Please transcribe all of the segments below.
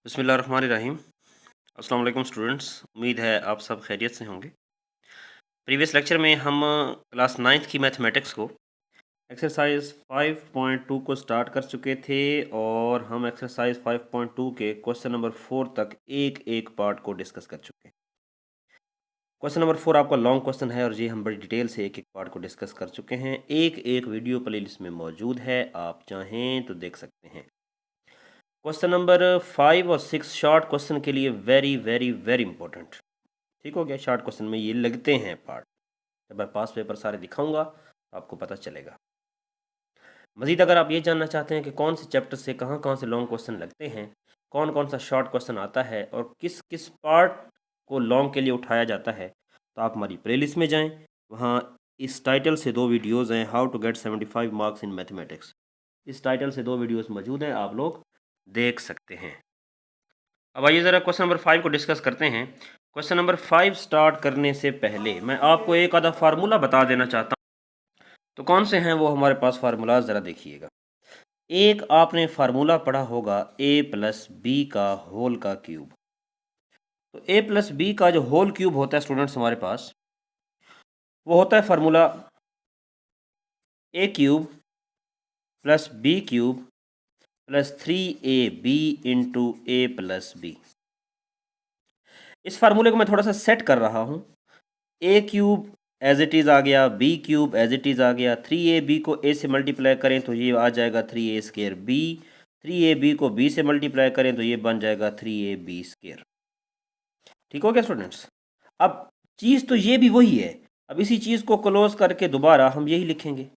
बिस्मिल्लाहिर्रहमानिर्रहीम। अस्सलाम वालेकुम स्टूडेंट्स, उम्मीद है आप सब खैरियत से होंगे। प्रीवियस लेक्चर में हम क्लास 9th की मैथमेटिक्स को एक्सरसाइज 5.2 को स्टार्ट कर चुके थे और हम एक्सरसाइज 5.2 के क्वेश्चन नंबर 4 तक एक एक पार्ट को डिस्कस कर चुके हैं। क्वेश्चन नंबर 4 आपका लॉन्ग क्वेश्चन है और ये हम बड़ी डिटेल से एक एक पार्ट को डिस्कस कर चुके हैं। एक एक वीडियो प्लेलिस्ट में मौजूद है, आप चाहें तो देख सकते हैं। क्वेश्चन नंबर 5 और 6 शॉर्ट क्वेश्चन के लिए वेरी वेरी वेरी इंपॉर्टेंट। ठीक हो गया, शॉर्ट क्वेश्चन में ये लगते हैं पार्ट। जब मैं पास पेपर सारे दिखाऊंगा तो आपको पता चलेगा। मज़ीद अगर आप ये जानना चाहते हैं कि कौन से चैप्टर से कहाँ कहाँ से लॉन्ग क्वेश्चन लगते हैं, कौन कौन सा शॉर्ट क्वेश्चन आता है और किस किस पार्ट को लॉन्ग के लिए उठाया जाता है, तो आप हमारी प्लेलिस्ट में जाएं। वहाँ इस टाइटल से 2 वीडियोज़ हैं, how to get 75 marks in mathematics. इस टाइटल से 2 वीडियोज़ मौजूद हैं, आप लोग देख सकते हैं। अब आइए ज़रा क्वेश्चन नंबर 5 को डिस्कस करते हैं। क्वेश्चन नंबर 5 स्टार्ट करने से पहले मैं आपको एक आधा फार्मूला बता देना चाहता हूँ। तो कौन से हैं वो हमारे पास फार्मूलाज, ज़रा देखिएगा। एक आपने फार्मूला पढ़ा होगा ए प्लस बी का होल का क्यूब। तो ए प्लस बी का जो होल क्यूब होता है स्टूडेंट्स हमारे पास, वो होता है formula A cube plus B cube plus 3ab into A plus B. इस फार्मूले को मैं थोड़ा सा सेट कर रहा हूँ। A cube as it is आ गया, B cube as it is आ गया, 3ab को a से मल्टीप्लाई करें तो ये आ जाएगा 3a स्केयर b, 3ab को b से मल्टीप्लाई करें तो ये बन जाएगा 3ab स्केयर। ठीक हो गया स्टूडेंट्स। अब चीज़ तो ये भी वही है। अब इसी चीज़ को क्लोज करके दोबारा हम यही लिखेंगे।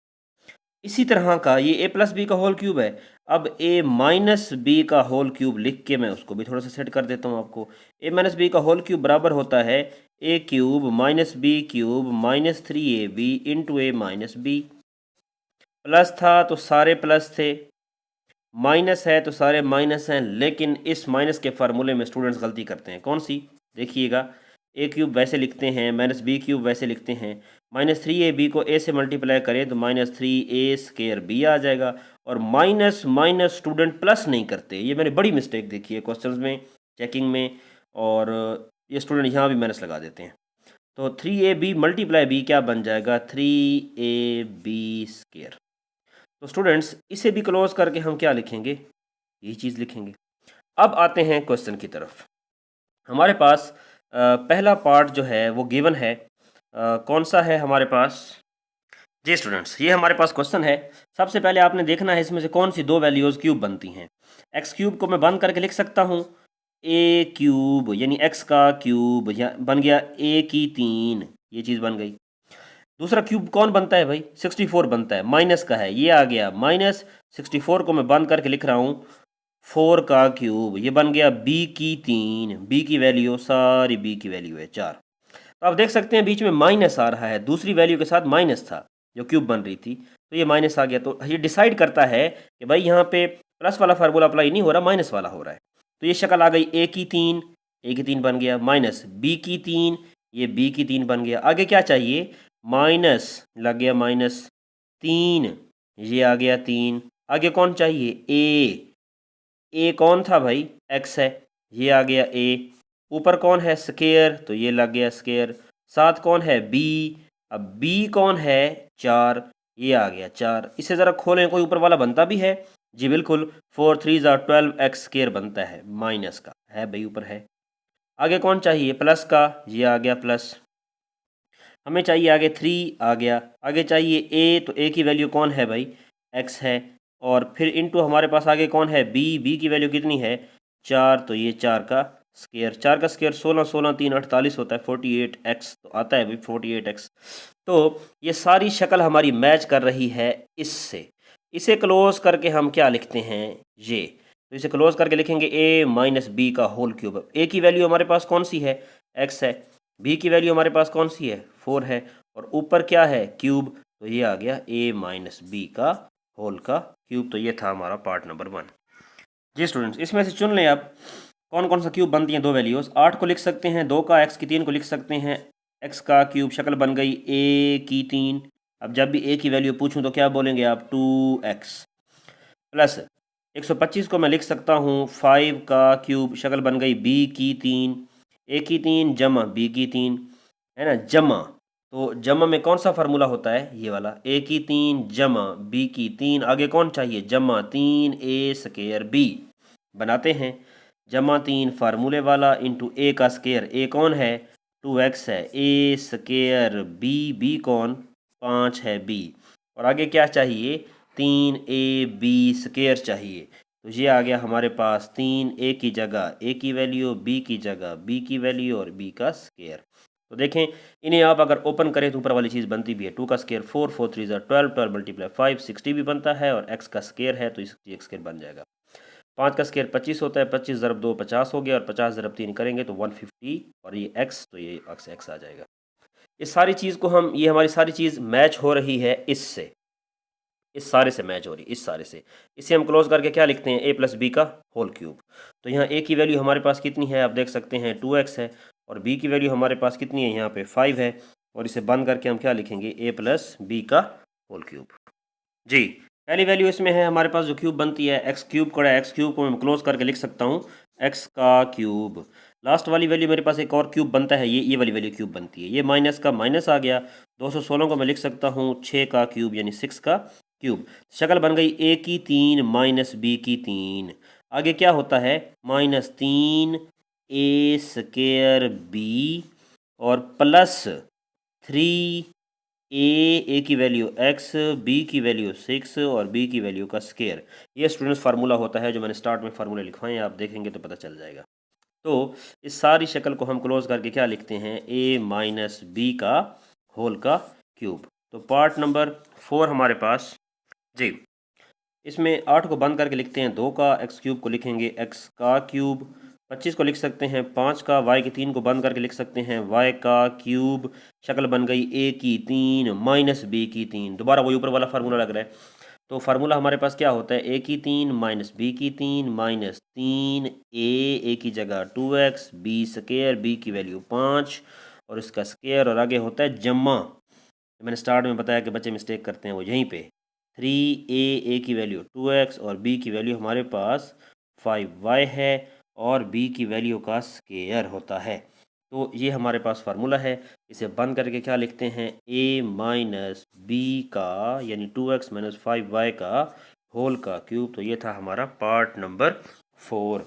इसी तरह का ये ए प्लस बी का होल क्यूब है। अब ए माइनस बी का होल क्यूब लिख के मैं उसको भी थोड़ा सा सेट कर देता हूँ आपको। ए माइनस बी का होल क्यूब बराबर होता है A cube minus B cube minus 3ab into A minus B. Plus था तो सारे प्लस थे, माइनस है तो सारे माइनस हैं, लेकिन इस माइनस के फार्मूले में स्टूडेंट्स गलती करते हैं। कौन सी? देखिएगा, ए क्यूब वैसे लिखते हैं, माइनस बी क्यूब वैसे लिखते हैं। माइनस 3ab को a से मल्टीप्लाई करें तो माइनस 3a स्केयर b आ जाएगा। और माइनस माइनस स्टूडेंट प्लस नहीं करते, ये मैंने बड़ी मिस्टेक देखी है क्वेश्चंस में, चेकिंग में, और ये स्टूडेंट यहाँ भी माइनस लगा देते हैं। तो 3ab मल्टीप्लाई b क्या बन जाएगा? 3ab square. तो स्टूडेंट्स इसे भी क्लोज करके हम क्या लिखेंगे? यही चीज़ लिखेंगे। अब आते हैं क्वेश्चन की तरफ। हमारे पास पहला पार्ट जो है वो गिवन है। कौन सा है हमारे पास? जी स्टूडेंट्स, ये हमारे पास क्वेश्चन है। सबसे पहले आपने देखना है इसमें से कौन सी 2 वैल्यूज़ क्यूब बनती हैं। एक्स क्यूब को मैं बंद करके लिख सकता हूँ ए क्यूब, यानी एक्स का क्यूब, या बन गया ए की 3, ये चीज़ बन गई। दूसरा क्यूब कौन बनता है भाई? 64 बनता है, माइनस का है, ये आ गया माइनस 64 को मैं बंद करके लिख रहा हूँ 4 का क्यूब, ये बन गया बी की 3, बी की वैल्यू, सारी बी की वैल्यू है 4। तो आप देख सकते हैं बीच में माइनस आ रहा है, दूसरी वैल्यू के साथ माइनस था जो क्यूब बन रही थी, तो ये माइनस आ गया। तो ये डिसाइड करता है कि भाई यहाँ पे प्लस वाला फार्मूला अप्लाई नहीं हो रहा, माइनस वाला हो रहा है। तो ये शक्ल आ गई ए की 3, ए की 3 बन गया, माइनस बी की 3, ये बी की 3 बन गया। आगे क्या चाहिए? माइनस लग गया माइनस 3, ये आ गया 3। आगे कौन चाहिए? ए कौन था भाई? एक्स है, ये आ गया ए। ऊपर कौन है? स्केयर, तो ये लग गया स्केयर। साथ कौन है? बी। अब बी कौन है? 4, ये आ गया 4। इसे ज़रा खोलें, कोई ऊपर वाला बनता भी है? जी बिल्कुल, 4 3 12 एक्स स्केयर बनता है, माइनस का है भाई, ऊपर है। आगे कौन चाहिए? प्लस का, ये आ गया प्लस। हमें चाहिए आगे 3, आ गया। आगे चाहिए ए, तो ए की वैल्यू कौन है भाई? एक्स है। और फिर इनटू हमारे पास आगे कौन है? बी, बी की वैल्यू कितनी है? 4, तो ये 4 का स्केयर, 4 का स्केयर 16, 16 3 48 होता है, 48 एक्स तो आता है भाई 48 एक्स। तो ये सारी शक्ल हमारी मैच कर रही है इससे। इसे क्लोज करके हम क्या लिखते हैं? ये, तो इसे क्लोज करके लिखेंगे ए माइनस बी का होल क्यूब। ए की वैल्यू हमारे पास कौन सी है? एक्स है। बी की वैल्यू हमारे पास कौन सी है? 4 है। और ऊपर क्या है? क्यूब, तो ये आ गया ए माइनस बी का होल का क्यूब। तो ये था हमारा पार्ट नंबर 1। जी स्टूडेंट्स, इसमें से चुन लें आप कौन कौन सा क्यूब बनती हैं 2 वैल्यूज़। 8 को लिख सकते हैं, 2 का, एक्स की 3 को लिख सकते हैं। एक्स का क्यूब शक्ल बन गई ए की 3। अब जब भी ए की वैल्यू पूछूं तो क्या बोलेंगे आप? 2x प्लस 125 को मैं लिख सकता हूँ 5 का क्यूब, शक्ल बन गई b की 3, a की 3 जमा b की 3, है ना, जमा। तो जमा में कौन सा फार्मूला होता है, ये वाला, a की 3 जमा b की 3, आगे कौन चाहिए, जमा 3a² b। बनाते हैं, जमा 3 फार्मूले वाला इंटू a का स्केयर, a कौन है 2x है, a² b कौन 5 है b, और आगे क्या चाहिए 3ab² चाहिए। तो ये आ गया हमारे पास 3a की जगह a की वैल्यू, b की जगह b की वैल्यू और b का स्केयर। तो देखें इन्हें आप अगर ओपन करें तो ऊपर वाली चीज़ बनती भी है, 2 का स्केयर 4, 4 3 12, 12 मल्टीप्लाई 5 60 भी बनता है, और x का स्केयर है तो इसकी एक स्केयर बन जाएगा। 5 का स्केयर 25 होता है, 25 ज़रब 2 50 हो गया, और 50 ज़रब 3 करेंगे तो 150, और ये x, तो ये x आ जाएगा। इस सारी चीज़ को हम, ये हमारी सारी चीज़ मैच हो रही है इससे, इस सारे से मैच हो रही, इस सारे से, इसे हम क्लोज करके क्या लिखते हैं a प्लस बी का होल क्यूब। तो यहाँ a की वैल्यू हमारे पास कितनी है, आप देख सकते हैं 2x है, और b की वैल्यू हमारे पास कितनी है, यहाँ पे 5 है, और इसे बंद करके हम क्या लिखेंगे a प्लस बी का होल क्यूब। जी, पहली वैल्यू इसमें है हमारे पास जो क्यूब बनती है एक्स क्यूब कड़ा, एक्स क्यूब को मैं क्लोज करके लिख सकता हूँ एक्स का क्यूब। लास्ट वाली वैल्यू मेरे पास एक और क्यूब बनता है, ये वाली वैल्यू क्यूब बनती है, ये माइनस का माइनस आ गया, 216 को मैं लिख सकता हूँ 6 का क्यूब यानी 6 का क्यूब। शक्ल बन गई a की 3 माइनस b की 3, आगे क्या होता है -3a² b और प्लस 3 ए की वैल्यू x, b की वैल्यू 6 और b की वैल्यू का स्केयर। ये स्टूडेंट्स फार्मूला होता है जो मैंने स्टार्ट में फार्मूला लिखवाए हैं, आप देखेंगे तो पता चल जाएगा। तो इस सारी शक्ल को हम क्लोज करके क्या लिखते हैं, a माइनस बी का होल का क्यूब। तो पार्ट नंबर 4 हमारे पास जी, इसमें 8 को बंद करके लिखते हैं 2 का, एक्स क्यूब को लिखेंगे x का क्यूब, 25 को लिख सकते हैं 5 का, y की 3 को बंद करके लिख सकते हैं y का क्यूब। शक्ल बन गई a की 3 माइनस b की 3, दोबारा वही ऊपर वाला फार्मूला लग रहा है। तो फार्मूला हमारे पास क्या होता है, a की 3 माइनस b की 3 माइनस 3a की जगह 2x b² b की वैल्यू 5 और इसका स्केयर, और आगे होता है जमा, मैंने स्टार्ट में बताया कि बच्चे मिस्टेक करते हैं वो यहीं पे, 3a की वैल्यू 2x और b की वैल्यू हमारे पास 5y है, और b की वैल्यू का स्केयर होता है। तो ये हमारे पास फार्मूला है, इसे बंद करके क्या लिखते हैं, a माइनस बी का यानी 2x माइनस 5y का होल का क्यूब। तो ये था हमारा पार्ट नंबर 4।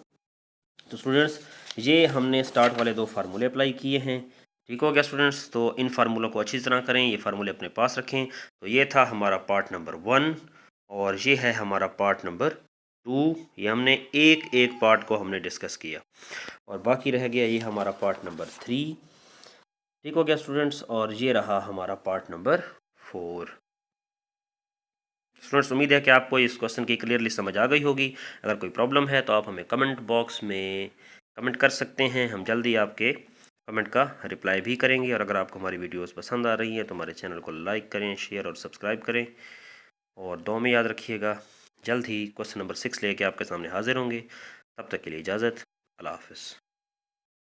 तो स्टूडेंट्स ये हमने स्टार्ट वाले 2 फार्मूले अप्लाई किए हैं, ठीक हो गया स्टूडेंट्स। तो इन फार्मूलों को अच्छी तरह करें, ये फार्मूले अपने पास रखें। तो ये था हमारा पार्ट नंबर 1, और ये है हमारा पार्ट नंबर 2। ये हमने एक एक पार्ट को हमने डिस्कस किया, और बाकी रह गया ये हमारा पार्ट नंबर 3, ठीक हो गया स्टूडेंट्स। और ये रहा हमारा पार्ट नंबर 4। स्टूडेंट्स उम्मीद है कि आपको इस क्वेश्चन की क्लियरली समझ आ गई होगी। अगर कोई प्रॉब्लम है तो आप हमें कमेंट बॉक्स में कमेंट कर सकते हैं, हम जल्दी आपके कमेंट का रिप्लाई भी करेंगे। और अगर आपको हमारी वीडियोस पसंद आ रही हैं तो हमारे चैनल को लाइक करें, शेयर और सब्सक्राइब करें, और दुआ में याद रखिएगा जल्द ही क्वेश्चन नंबर 6 लेके आपके सामने हाजिर होंगे। तब तक के लिए इजाज़त, अल्लाह हाफ़िज़।